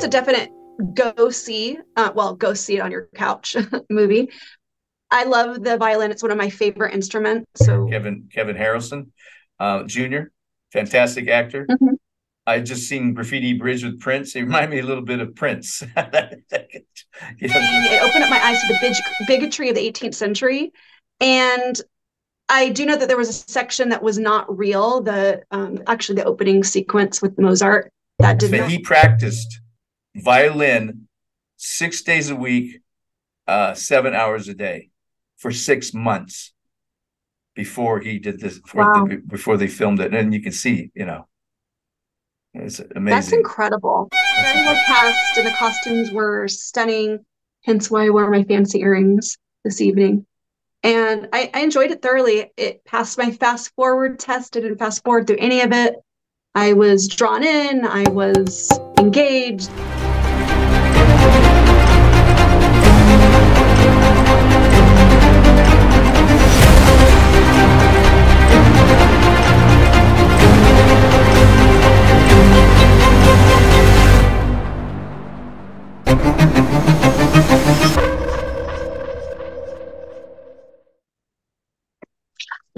a definite go see. Well, go see it on your couch movie. I love the violin. It's one of my favorite instruments. So Kevin Harrelson, Jr., fantastic actor. Mhm. I just seen Graffiti Bridge with Prince. He reminded me a little bit of Prince. It opened up my eyes to the bigotry of the 18th century. And I do know that there was a section that was not real. The actually the opening sequence with Mozart that did not. He practiced violin 6 days a week, 7 hours a day for 6 months before he did this, Wow, before they filmed it. And you can see, it's that's amazing. incredible. That's Very well incredible. cast, and the costumes were stunning. Hence why I wore my fancy earrings this evening. And I enjoyed it thoroughly. It passed my fast forward test. I didn't fast forward through any of it. I was drawn in. I was engaged.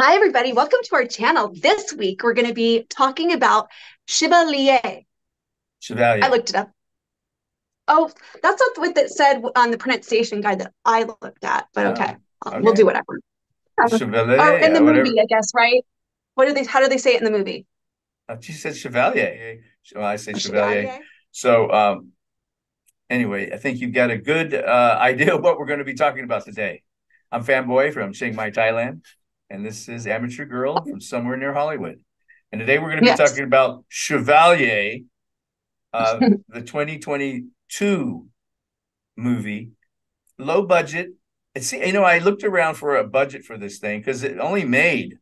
Hi, everybody. Welcome to our channel. This week, we're going to be talking about Chevalier. I Chevalier. looked it up. Oh, that's not what it said on the pronunciation guide that I looked at, but okay. Oh, We'll do okay. whatever. Or in the Chevalier, whatever. movie, I guess, right? How do they say it in the movie? She said Chevalier. Well, I say Chevalier. Chevalier? So, anyway, I think you've got a good idea of what we're going to be talking about today. I'm Fanboy from Chiang Mai, Thailand, and this is Amateur Girl from somewhere near Hollywood. And today we're going to be Yes. talking about Chevalier, the 2022 movie, low budget. And see, I looked around for a budget for this thing because it only made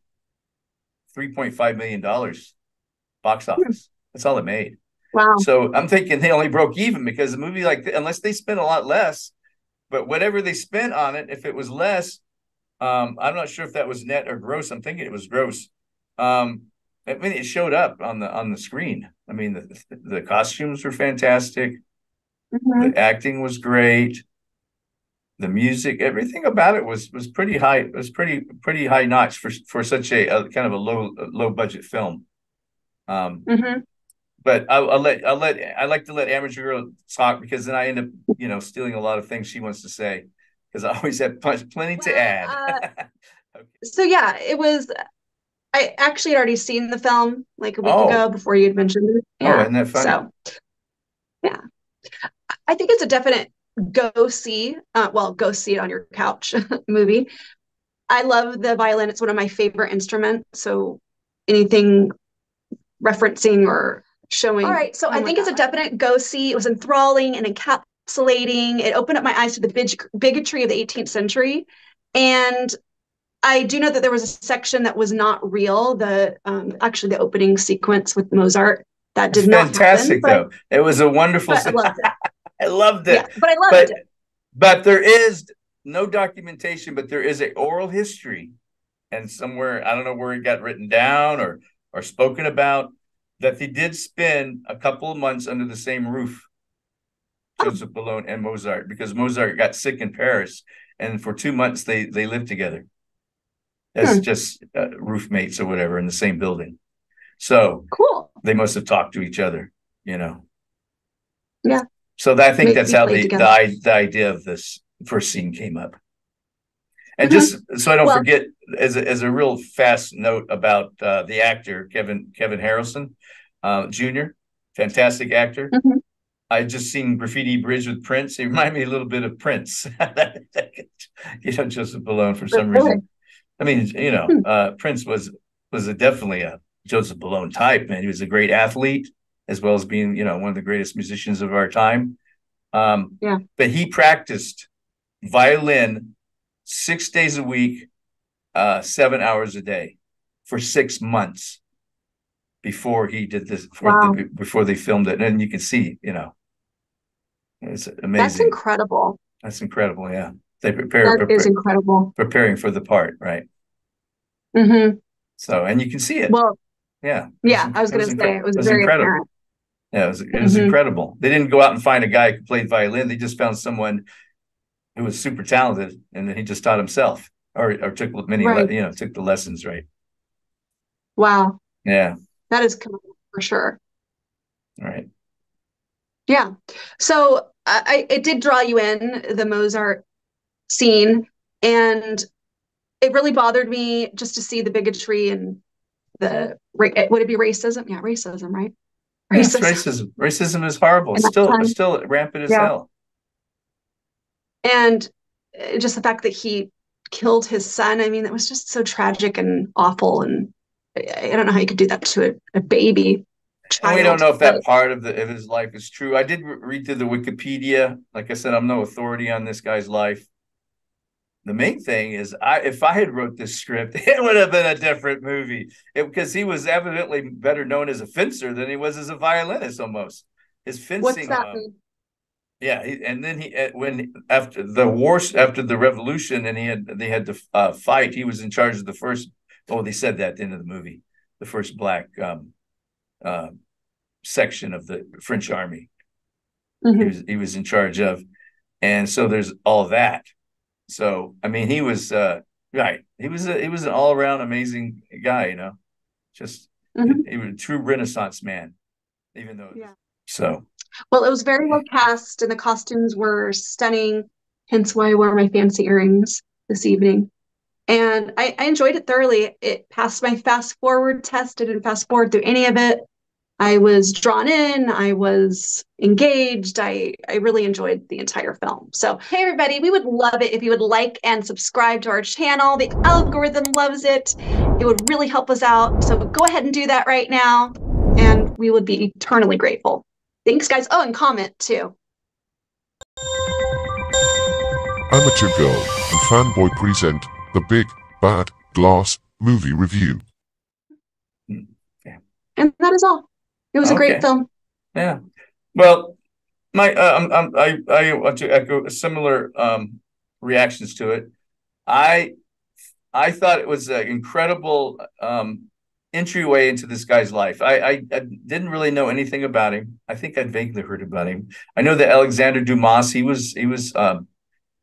$3.5 million box office. That's all it made. Wow. So I'm thinking they only broke even because a movie like this, unless they spent a lot less, but whatever they spent on it, if it was less, I'm not sure if that was net or gross. I'm thinking it was gross. I mean, it showed up on the screen. I mean, the costumes were fantastic. Mhm. The acting was great. The music, everything about it was pretty high. It was pretty high notch for such a kind of a low budget film. Mhm. But I like to let Amateur Girl talk because then I end up stealing a lot of things she wants to say because I always have plenty to Well, add. Okay. so yeah, it was. I actually had already seen the film like a week ago Oh, before you had mentioned it. oh, Yeah. isn't that funny? So yeah, I think it's a definite go see. Well, go see it on your couch movie. I love the violin. It's one of my favorite instruments. So anything referencing or showing. All right. So I think it's a definite go see. It was enthralling and encapsulating. It opened up my eyes to the bigotry of the 18th century. And I do know that there was a section that was not real. The actually the opening sequence with Mozart that It's did not happen, fantastic though. It was a wonderful. but I loved it. I loved Yeah, it. but I loved But it. but there is no documentation, but there is a oral history, and somewhere I don't know where it got written down or spoken about that they did spend a couple of months under the same roof, Oh, Joseph Bologne and Mozart, because Mozart got sick in Paris, and for 2 months they lived together as hmm, just roof mates or whatever in the same building. So cool. they must have talked to each other, you know. Yeah, So I think that's maybe how played together. the idea of this first scene came up. And Hmm. just so I don't Well, forget, as a real fast note about the actor Kevin Harrelson, Jr., fantastic actor. mhm. I just seen Graffiti Bridge with Prince. He reminded me a little bit of Prince. Joseph Bologne for some Really? reason. I mean, Hmm. Prince definitely a Joseph Bologne type, man. He was a great athlete as well as being, one of the greatest musicians of our time. Yeah. But he practiced violin 6 days a week, 7 hours a day for 6 months before he did this, Wow. before they filmed it. And you can see, it's That's amazing. incredible. That's incredible. Yeah. They That is incredible. preparing for the part, right? Hmm. So, and you can see it. Well, Yeah. yeah, I was It going was to say it incredible. was It was very incredible. apparent. Yeah, it was Hmm. incredible. They didn't go out and find a guy who played violin. They just found someone who was super talented, and then he just taught himself, or took Right. took the lessons, right? Wow. Yeah, That is cool for sure. right. Yeah. So it did draw you in, the Mozart scene, and it really bothered me just to see the bigotry and would it be racism? Yeah, racism, right? Yeah, it's Racism racism. Racism is horrible. in It's that time. still rampant as Yeah. hell. And just the fact that he killed his son, I mean, it was just so tragic and awful. And I don't know how you could do that to a baby And we don't child, know if but that part of his life is true. I did read through the Wikipedia. Like I said, I'm no authority on this guy's life. The main thing is, if I had wrote this script, it would have been a different movie. Because he was evidently better known as a fencer than he was as a violinist. Almost his what's fencing. that mean? Yeah, and then when after the war, after the revolution, and they had to fight. He was in charge of the first. Oh, they said that at the end of the movie, the first black uh, section of the French army. Hmm. He was in charge of, and so there's all of that. So I mean, he was right. He was an all around amazing guy. Just Hmm. he was a true Renaissance man. Even though Yeah. so Well, it was very well cast, and the costumes were stunning. Hence why I wore my fancy earrings this evening. And I enjoyed it thoroughly. It passed my fast forward test. I didn't fast forward through any of it. I was drawn in, I was engaged. I really enjoyed the entire film. So, hey, everybody, we would love it if you would like and subscribe to our channel. The algorithm loves it. It would really help us out. So, go ahead and do that right now, and we would be eternally grateful. Thanks, guys. Oh, and comment too. Amateur Girl and Fanboy present the Big Bad Glass movie review. yeah. And that is all. It was a great Okay. film. Yeah. Well, my I want to echo similar reactions to it. I I thought it was an incredible entryway into this guy's life. I didn't really know anything about him. I think I'd vaguely heard about him. I know that Alexander Dumas, he was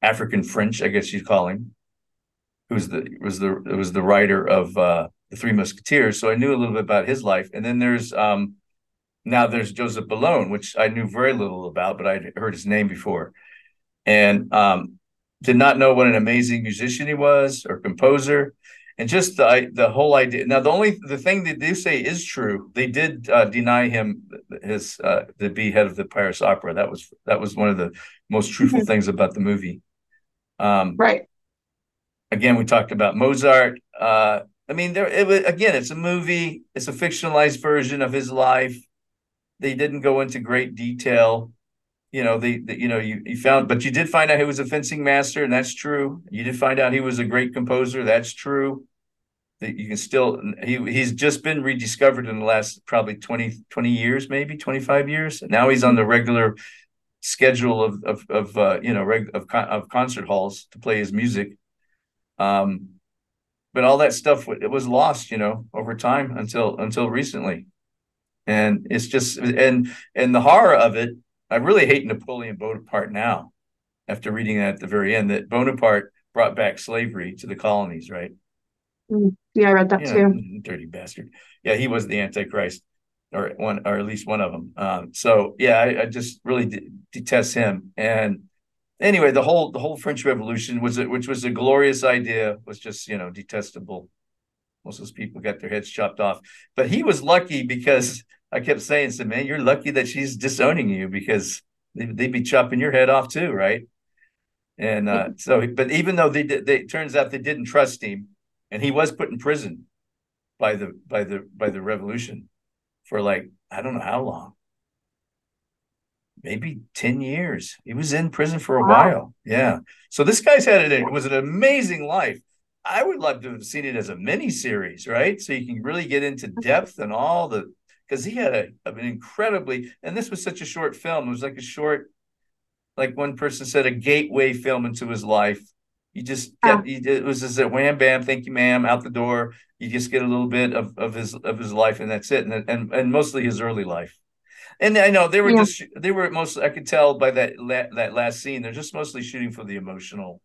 African French, I guess you'd call him, who was the writer of the Three Musketeers. So I knew a little bit about his life. And then there's Joseph Bologne, which I knew very little about, but I'd heard his name before, and did not know what an amazing musician he was or composer, and just the whole idea. Now, the thing they do say is true. They did deny him his to be head of the Paris Opera. That was one of the most truthful Mhm. things about the movie. Um, Right. Again, we talked about Mozart. I mean, it's a movie. It's a fictionalized version of his life. They didn't go into great detail. You found, but you did find out he was a fencing master, and that's true. You did find out he was a great composer. That's true. That you can still, he's just been rediscovered in the last probably 20 years, maybe 25 years. Now he's on the regular schedule of concert halls to play his music. Um, but all that stuff, it was lost, over time until recently. And it's just, and the horror of it, I really hate Napoleon Bonaparte now, after reading that at the very end, that Bonaparte brought back slavery to the colonies, right? Yeah, I read that too. Dirty bastard. Yeah, he was the Antichrist, or at least one of them. So yeah, I just really detest him. And anyway, the whole French Revolution which was a glorious idea, was just detestable. Most of those people got their heads chopped off. But he was lucky, because I kept saying, "So man, you're lucky that she's disowning you, because they'd be chopping your head off too, right?" And but even though it turns out they didn't trust him, and he was put in prison by the revolution for, like, I don't know how long, maybe 10 years. He was in prison for a Wow. while. Yeah. So this guy's it was an amazing life. I would love to have seen it as a mini series, right? So you can really get into depth and because he had an incredibly, and this was such a short film. It was like a short, like one person said, a gateway film into his life. Yeah. It was just a wham bam, thank you, ma'am, out the door. You just get a little bit of his life, and that's it. And mostly his early life. And I know Yeah. they were mostly, I could tell by that last scene, they're just mostly shooting for the emotional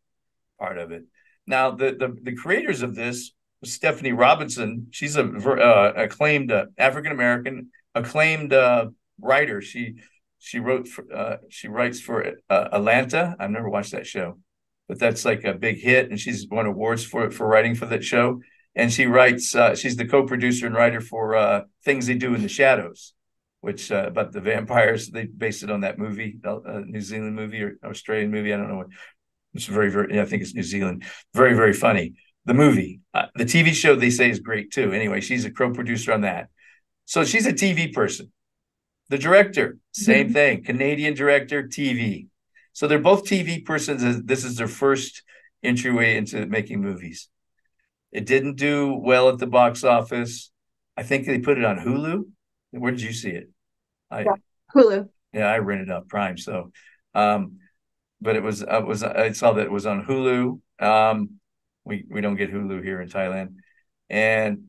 part of it. Now, the creators of this, Stephanie Robinson, she's a acclaimed African American acclaimed writer. She writes for Atlanta. I've never watched that show, but that's like a big hit, and she's won awards for writing for that show. And she writes. She's the co-producer and writer for Things They Do in the Shadows, which about the vampires. They based it on that movie, New Zealand movie or Australian movie. I don't know what. It's very. I think it's New Zealand. Very, very funny. The movie, the TV show, they say is great too. Anyway, she's a co-producer on that. So she's a TV person. The director, same thing. Canadian director, TV. So they're both TV persons. This is their first entryway into making movies. It didn't do well at the box office. I think they put it on Hulu. Where did you see it? Yeah. Hulu. Yeah, I rented off Prime. So, but I saw that it was on Hulu. We don't get Hulu here in Thailand, and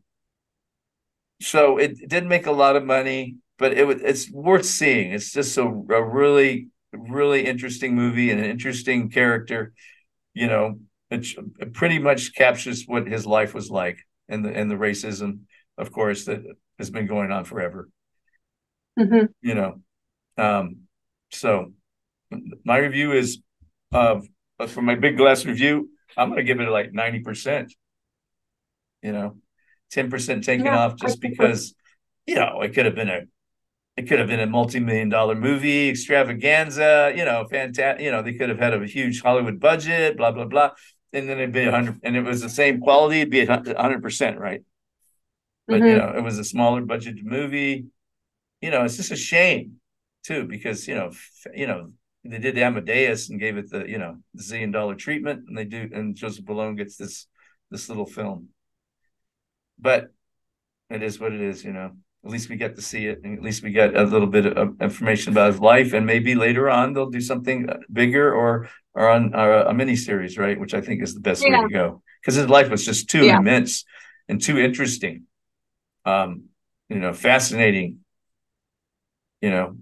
so it didn't make a lot of money, but it's worth seeing. It's just a really really interesting movie and an interesting character. You know, it pretty much captures what his life was like, and the racism, of course, that has been going on forever. Mm-hmm. You know, so my review is for my big glass review, I'm going to give it like 90%. You know, 10% taken off just because, you know, it could have been a multi-million-dollar movie extravaganza, you know, fantastic. You know, they could have had a huge Hollywood budget, blah blah blah, and then it'd be 100, and it was the same quality, it'd be 100%, right? But you know, it was a smaller budget movie. You know, it's just a shame too, because you know, they did Amadeus and gave it the the $1 zillion treatment, and and Joseph Bologne gets this little film. But it is what it is, you know. At least we get to see it, and at least we get a little bit of information about his life, and maybe later on they'll do something bigger or on a mini series, right? Which I think is the best way to go, because his life was just too immense and too interesting, you know, fascinating, you know,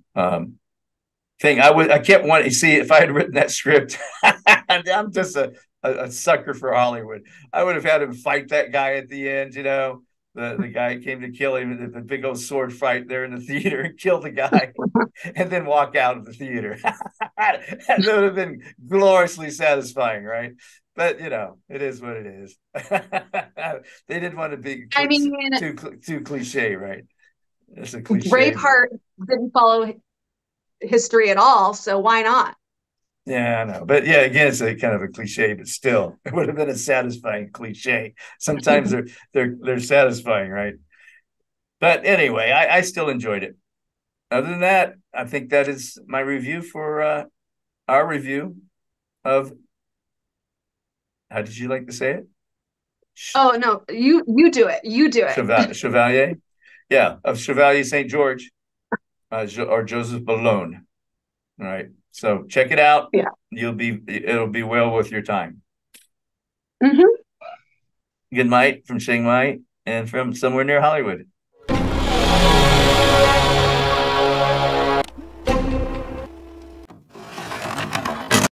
thing. I kept wanting to see if I had written that script. I'm just a sucker for Hollywood. I would have had him fight that guy at the end, you know. The guy came to kill him, the big old sword fight there in the theater, and kill the guy, and then walk out of the theater. That would have been gloriously satisfying, right? But you know, it is what it is. They didn't want to be too cliche, right? It's a cliche. Braveheart didn't follow history at all, so why not? Yeah, I know. But yeah, again, it's a kind of a cliche, but still, it would have been a satisfying cliche. Sometimes they're satisfying, right? But anyway, I still enjoyed it. Other than that, I think that is my review for our review of, how did you like to say it? Oh no, you do it. You do it. Chevalier. Yeah, of Chevalier St. George, or Joseph Bologne. All right. So check it out. Yeah. It'll be well worth your time. Mm-hmm. Good night from Chiang Mai and from somewhere near Hollywood.